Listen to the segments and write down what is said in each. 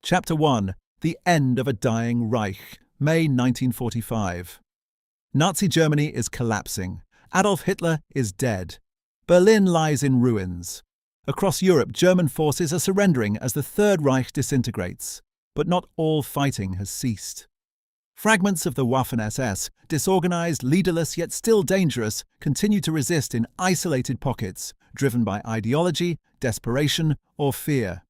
Chapter 1. The End of a Dying Reich, May 1945. Nazi Germany is collapsing. Adolf Hitler is dead. Berlin lies in ruins. Across Europe, German forces are surrendering as the Third Reich disintegrates. But not all fighting has ceased. Fragments of the Waffen-SS, disorganized, leaderless yet still dangerous, continue to resist in isolated pockets, driven by ideology, desperation, or fear.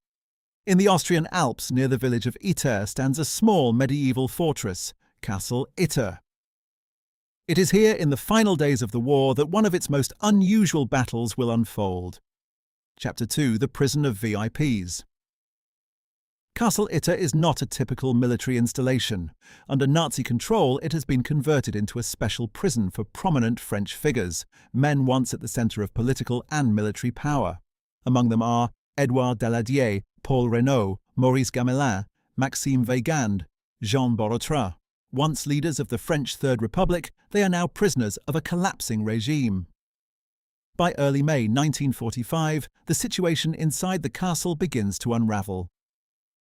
In the Austrian Alps, near the village of Itter, stands a small medieval fortress, Castle Itter. It is here in the final days of the war that one of its most unusual battles will unfold. Chapter 2. The Prison of VIPs. Castle Itter is not a typical military installation. Under Nazi control, it has been converted into a special prison for prominent French figures, men once at the centre of political and military power. Among them are Édouard Daladier, Paul Reynaud, Maurice Gamelin, Maxime Weygand, Jean Borotra. Once leaders of the French Third Republic, they are now prisoners of a collapsing regime. By early May 1945, the situation inside the castle begins to unravel.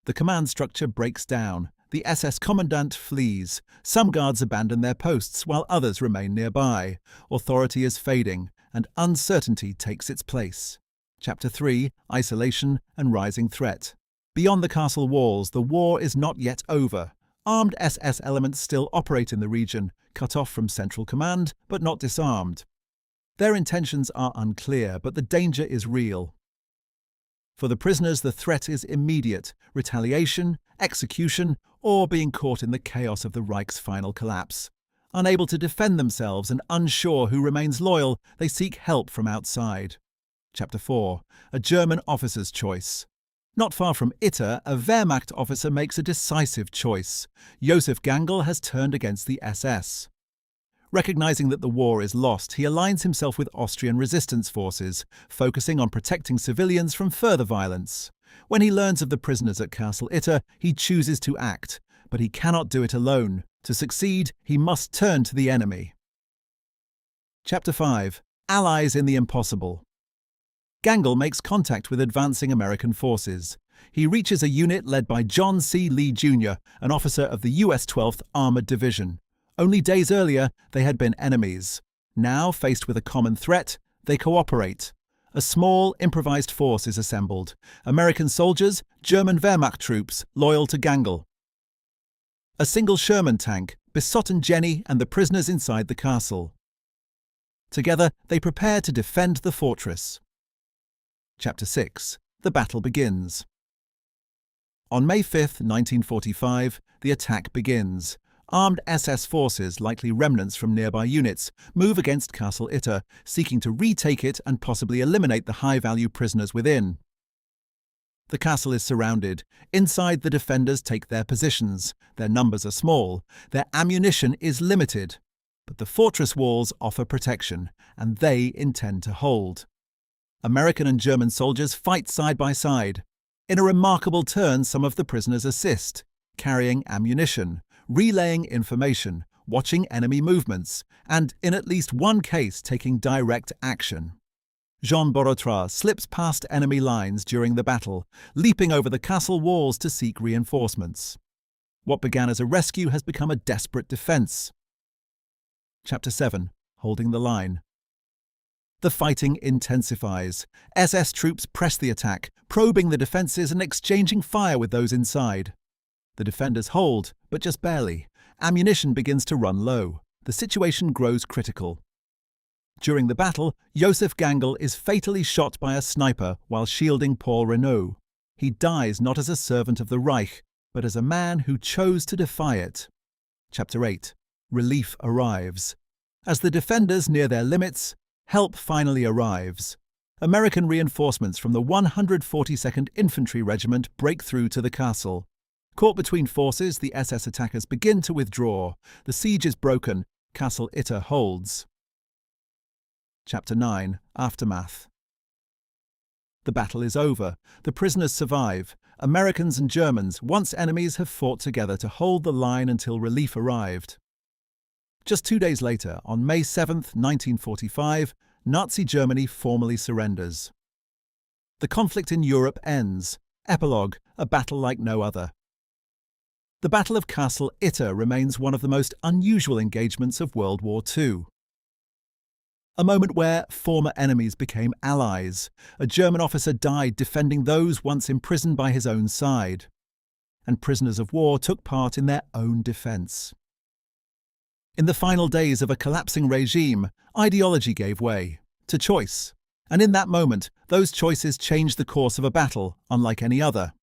The command structure breaks down. The SS commandant flees. Some guards abandon their posts while others remain nearby. Authority is fading, and uncertainty takes its place. Chapter 3. Isolation and Rising Threat. Beyond the castle walls, the war is not yet over. Armed SS elements still operate in the region, cut off from central command, but not disarmed. Their intentions are unclear, but the danger is real. For the prisoners, the threat is immediate: retaliation, execution, or being caught in the chaos of the Reich's final collapse. Unable to defend themselves and unsure who remains loyal, they seek help from outside. Chapter 4. A German officer's choice. Not far from Itter, a Wehrmacht officer makes a decisive choice. Josef Gangl has turned against the SS. Recognizing that the war is lost, he aligns himself with Austrian resistance forces, focusing on protecting civilians from further violence. When he learns of the prisoners at Castle Itter, he chooses to act, but he cannot do it alone. To succeed, he must turn to the enemy. Chapter 5. Allies in the Impossible. Gangl makes contact with advancing American forces. He reaches a unit led by John C. Lee Jr., an officer of the U.S. 12th Armored Division. Only days earlier, they had been enemies. Now, faced with a common threat, they cooperate. A small, improvised force is assembled. American soldiers, German Wehrmacht troops, loyal to Gangl. A single Sherman tank, besotten Jenny and the prisoners inside the castle. Together, they prepare to defend the fortress. Chapter 6. The battle begins. On May 5, 1945, the attack begins. Armed SS forces, likely remnants from nearby units, move against Castle Itter, seeking to retake it and possibly eliminate the high-value prisoners within. The castle is surrounded. Inside, the defenders take their positions. Their numbers are small. Their ammunition is limited. But the fortress walls offer protection, and they intend to hold. American and German soldiers fight side by side. In a remarkable turn, some of the prisoners assist, carrying ammunition, relaying information, watching enemy movements, and, in at least one case, taking direct action. Jean Borotra slips past enemy lines during the battle, leaping over the castle walls to seek reinforcements. What began as a rescue has become a desperate defense. Chapter 7. Holding the line. The fighting intensifies. SS troops press the attack, probing the defences and exchanging fire with those inside. The defenders hold, but just barely. Ammunition begins to run low. The situation grows critical. During the battle, Josef Gangl is fatally shot by a sniper while shielding Paul Reynaud. He dies not as a servant of the Reich, but as a man who chose to defy it. Chapter 8. Relief arrives. As the defenders near their limits, help finally arrives. American reinforcements from the 142nd Infantry Regiment break through to the castle. Caught between forces, the SS attackers begin to withdraw. The siege is broken. Castle Itter holds. Chapter 9. Aftermath. The battle is over. The prisoners survive. Americans and Germans, once enemies, have fought together to hold the line until relief arrived. Just 2 days later, on May 7, 1945, Nazi Germany formally surrenders. The conflict in Europe ends. Epilogue: a battle like no other. The Battle of Castle Itter remains one of the most unusual engagements of World War II. A moment where former enemies became allies. A German officer died defending those once imprisoned by his own side, and prisoners of war took part in their own defence. In the final days of a collapsing regime, ideology gave way to choice, and in that moment, those choices changed the course of a battle unlike any other.